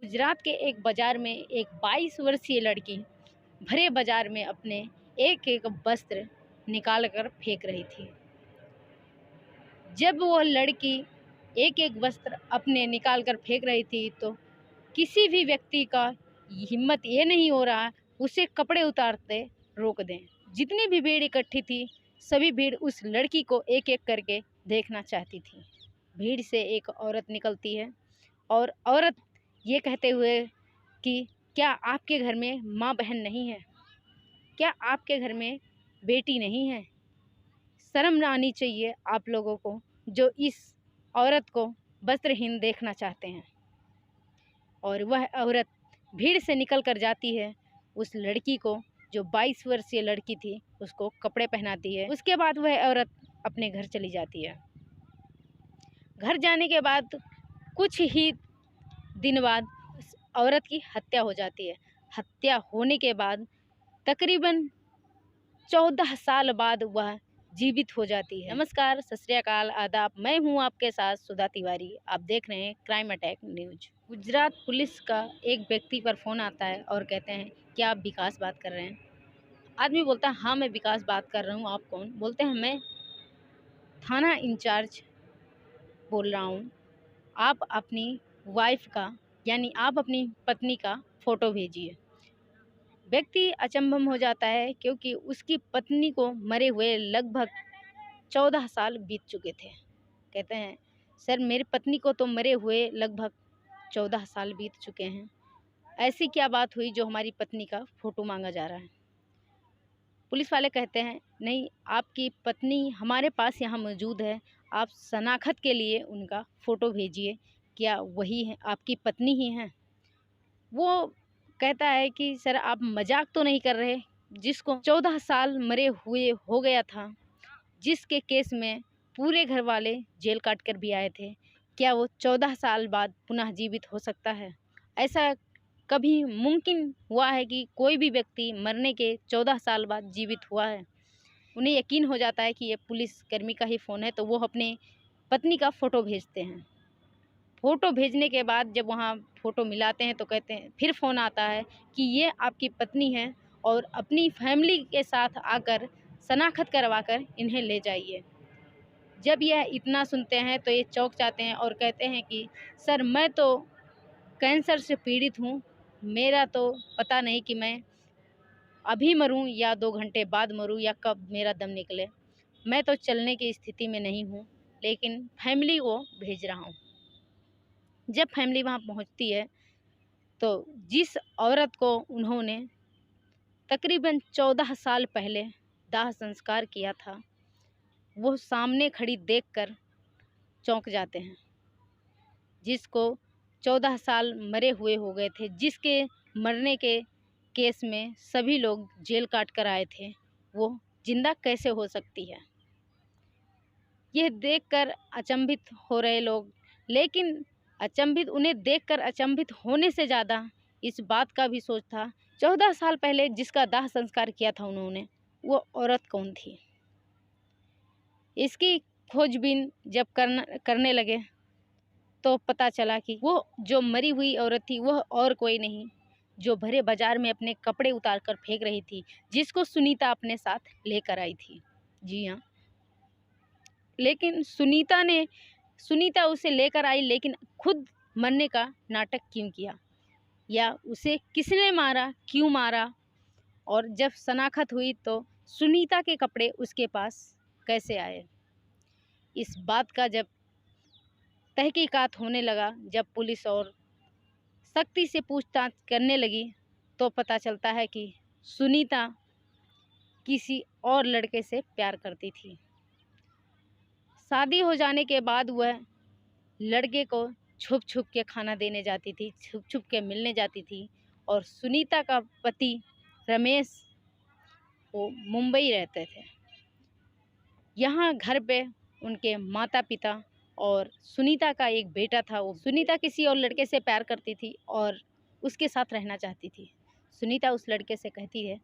गुजरात के एक बाजार में एक 22 वर्षीय लड़की भरे बाजार में अपने एक एक वस्त्र निकाल कर फेंक रही थी। जब वो लड़की एक एक वस्त्र अपने निकाल कर फेंक रही थी तो किसी भी व्यक्ति का हिम्मत ये नहीं हो रहा उसे कपड़े उतारते रोक दें। जितनी भी भीड़ इकट्ठी थी सभी भीड़ उस लड़की को एक एक करके देखना चाहती थी। भीड़ से एक औरत निकलती है और औरत ये कहते हुए कि क्या आपके घर में माँ बहन नहीं है, क्या आपके घर में बेटी नहीं है? शर्म ना आनी चाहिए आप लोगों को जो इस औरत को वस्त्रहीन देखना चाहते हैं। और वह औरत भीड़ से निकल कर जाती है, उस लड़की को जो 22 वर्षीय लड़की थी उसको कपड़े पहनाती है। उसके बाद वह औरत अपने घर चली जाती है। घर जाने के बाद कुछ ही दिन बाद उस औरत की हत्या हो जाती है। हत्या होने के बाद तकरीबन 14 साल बाद वह जीवित हो जाती है। नमस्कार, सत श्री अकाल, आदाब। मैं हूं आपके साथ सुधा तिवारी। आप देख रहे हैं crime attack news. Gujarat police का एक व्यक्ति पर फ़ोन आता है और कहते हैं क्या आप विकास बात कर रहे हैं? आदमी बोलता है हाँ मैं विकास बात कर रहा हूँ। आप कौन? बोलते हैं मैं थाना इंचार्ज बोल रहा हूँ। आप अपनी वाइफ का यानी आप अपनी पत्नी का फ़ोटो भेजिए। व्यक्ति अचंभव हो जाता है क्योंकि उसकी पत्नी को मरे हुए लगभग 14 साल बीत चुके थे। कहते हैं सर मेरी पत्नी को तो मरे हुए लगभग 14 साल बीत चुके हैं। ऐसी क्या बात हुई जो हमारी पत्नी का फ़ोटो मांगा जा रहा है? पुलिस वाले कहते हैं नहीं, आपकी पत्नी हमारे पास यहाँ मौजूद है। आप शनाख्त के लिए उनका फ़ोटो भेजिए। क्या वही है, आपकी पत्नी ही हैं? वो कहता है कि सर आप मजाक तो नहीं कर रहे? जिसको 14 साल मरे हुए हो गया था, जिसके केस में पूरे घर वाले जेल काट कर भी आए थे, क्या वो 14 साल बाद पुनः जीवित हो सकता है? ऐसा कभी मुमकिन हुआ है कि कोई भी व्यक्ति मरने के 14 साल बाद जीवित हुआ है? उन्हें यकीन हो जाता है कि ये पुलिसकर्मी का ही फ़ोन है तो वो अपने पत्नी का फ़ोटो भेजते हैं। फ़ोटो भेजने के बाद जब वहाँ फ़ोटो मिलाते हैं तो कहते हैं, फिर फ़ोन आता है कि ये आपकी पत्नी है और अपनी फैमिली के साथ आकर शनाख्त करवा कर इन्हें ले जाइए। जब यह इतना सुनते हैं तो ये चौंक जाते हैं और कहते हैं कि सर मैं तो कैंसर से पीड़ित हूँ, मेरा तो पता नहीं कि मैं अभी मरूँ या 2 घंटे बाद मरूँ या कब मेरा दम निकले। मैं तो चलने की स्थिति में नहीं हूँ, लेकिन फैमिली को भेज रहा हूँ। जब फैमिली वहाँ पहुँचती है तो जिस औरत को उन्होंने तकरीबन 14 साल पहले दाह संस्कार किया था, वो सामने खड़ी देखकर चौंक जाते हैं। जिसको 14 साल मरे हुए हो गए थे, जिसके मरने के केस में सभी लोग जेल काट कर आए थे, वो जिंदा कैसे हो सकती है? यह देखकर अचंभित हो रहे लोग, लेकिन उन्हें देखकर अचंभित होने से ज़्यादा इस बात का भी सोच था 14 साल पहले जिसका दाह संस्कार किया था उन्होंने, वो औरत कौन थी? इसकी खोजबीन जब करने लगे तो पता चला कि वो जो मरी हुई औरत थी वह और कोई नहीं, जो भरे बाजार में अपने कपड़े उतार कर फेंक रही थी, जिसको सुनीता अपने साथ लेकर आई थी। जी हाँ, लेकिन सुनीता उसे लेकर आई, लेकिन खुद मरने का नाटक क्यों किया, या उसे किसने मारा, क्यों मारा? और जब शनाख्त हुई तो सुनीता के कपड़े उसके पास कैसे आए? इस बात का जब तहकीकात होने लगा, जब पुलिस और सख्ती से पूछताछ करने लगी तो पता चलता है कि सुनीता किसी और लड़के से प्यार करती थी। शादी हो जाने के बाद वह लड़के को छुप छुप के खाना देने जाती थी, छुप छुप के मिलने जाती थी। और सुनीता का पति रमेश वो मुंबई रहते थे। यहाँ घर पे उनके माता पिता और सुनीता का एक बेटा था। वो सुनीता किसी और लड़के से प्यार करती थी और उसके साथ रहना चाहती थी। सुनीता उस लड़के से कहती है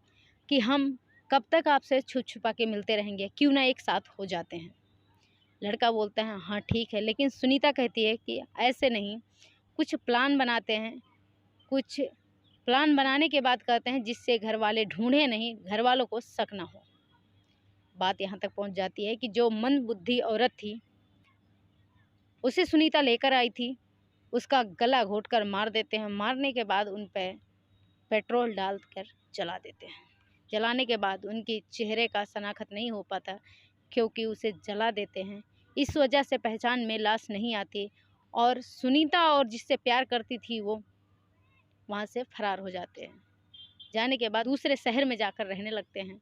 कि हम कब तक आपसे छुप छुपा के मिलते रहेंगे, क्यों ना एक साथ हो जाते हैं। लड़का बोलता है हाँ ठीक है, लेकिन सुनीता कहती है कि ऐसे नहीं, कुछ प्लान बनाते हैं कुछ प्लान बनाने के बाद कहते हैं जिससे घर वाले ढूंढे नहीं, घर वालों को शक ना हो। बात यहाँ तक पहुँच जाती है कि जो मंदबुद्धि औरत थी उसे सुनीता लेकर आई थी, उसका गला घोंटकर मार देते हैं। मारने के बाद उन पे पेट्रोल डालकर जला देते हैं। जलाने के बाद उनके चेहरे का शनाख्त नहीं हो पाता क्योंकि उसे जला देते हैं। इस वजह से पहचान में लाश नहीं आती और सुनीता और जिससे प्यार करती थी वो वहाँ से फरार हो जाते हैं। जाने के बाद दूसरे शहर में जाकर रहने लगते हैं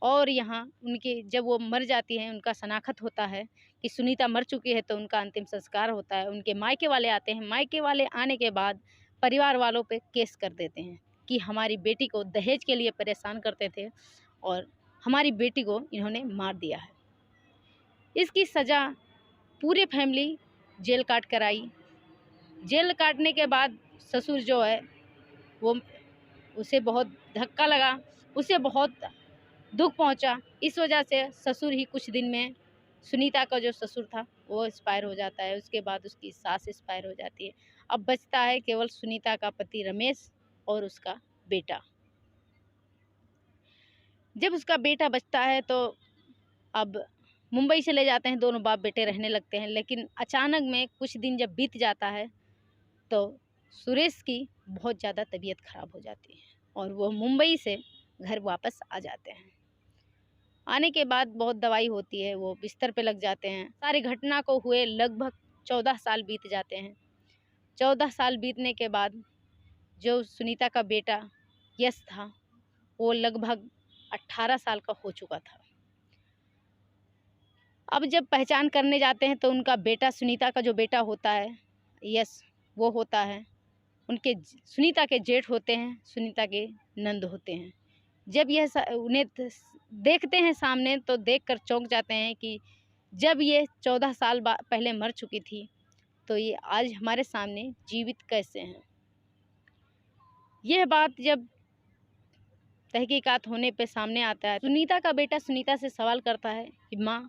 और यहाँ उनके जब वो मर जाती हैं उनका शनाख्त होता है कि सुनीता मर चुकी है, तो उनका अंतिम संस्कार होता है। उनके मायके वाले आते हैं। मायके वाले आने के बाद परिवार वालों पे केस कर देते हैं कि हमारी बेटी को दहेज के लिए परेशान करते थे और हमारी बेटी को इन्होंने मार दिया है। इसकी सज़ा पूरी फैमिली जेल काट कर आई। जेल काटने के बाद ससुर जो है वो उसे बहुत धक्का लगा, उसे बहुत दुख पहुंचा। इस वजह से ससुर ही कुछ दिन में सुनीता का जो ससुर था वो एक्सपायर हो जाता है। उसके बाद उसकी सास एक्सपायर हो जाती है। अब बचता है केवल सुनीता का पति रमेश और उसका बेटा। जब उसका बेटा बचता है तो अब मुंबई चले जाते हैं, दोनों बाप बेटे रहने लगते हैं। लेकिन अचानक में कुछ दिन जब बीत जाता है तो सुरेश की बहुत ज़्यादा तबीयत खराब हो जाती है और वो मुंबई से घर वापस आ जाते हैं। आने के बाद बहुत दवाई होती है, वो बिस्तर पे लग जाते हैं। सारी घटना को हुए लगभग 14 साल बीत जाते हैं। 14 साल बीतने के बाद जो सुनीता का बेटा यश था वो लगभग 18 साल का हो चुका था। अब जब पहचान करने जाते हैं तो उनका बेटा, सुनीता का जो बेटा होता है यश, वो होता है उनके सुनीता के जेठ होते हैं, सुनीता के नंद होते हैं। जब यह उन्हें देखते हैं सामने तो देखकर चौंक जाते हैं कि जब ये 14 साल पहले मर चुकी थी तो ये आज हमारे सामने जीवित कैसे हैं। यह बात जब तहकीकात होने पे सामने आता है, सुनीता का बेटा सुनीता से सवाल करता है कि माँ,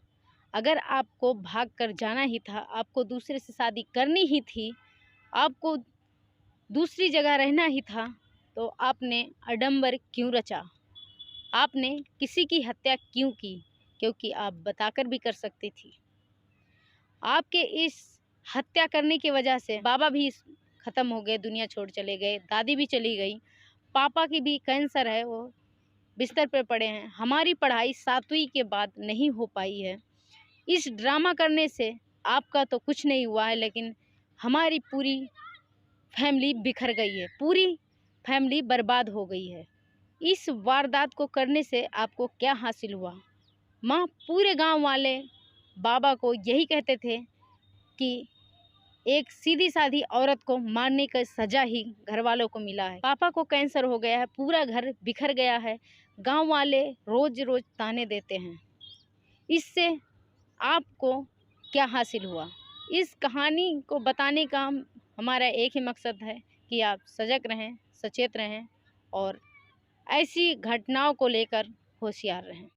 अगर आपको भाग कर जाना ही था, आपको दूसरे से शादी करनी ही थी, आपको दूसरी जगह रहना ही था, तो आपने आडंबर क्यों रचा? आपने किसी की हत्या क्यों की? क्योंकि आप बताकर भी कर सकती थी। आपके इस हत्या करने की वजह से बाबा भी ख़त्म हो गए, दुनिया छोड़ चले गए, दादी भी चली गई, पापा की भी कैंसर है, वो बिस्तर पे पड़े हैं। हमारी पढ़ाई 7वीं के बाद नहीं हो पाई है। इस ड्रामा करने से आपका तो कुछ नहीं हुआ है, लेकिन हमारी पूरी फैमिली बिखर गई है, पूरी फैमिली बर्बाद हो गई है। इस वारदात को करने से आपको क्या हासिल हुआ? माँ, पूरे गांव वाले बाबा को यही कहते थे कि एक सीधी सादी औरत को मारने का सज़ा ही घर वालों को मिला है। पापा को कैंसर हो गया है, पूरा घर बिखर गया है, गांव वाले रोज़ रोज़ ताने देते हैं। इससे आपको क्या हासिल हुआ? इस कहानी को बताने का हमारा एक ही मकसद है कि आप सजग रहें, सचेत रहें और ऐसी घटनाओं को लेकर होशियार रहें।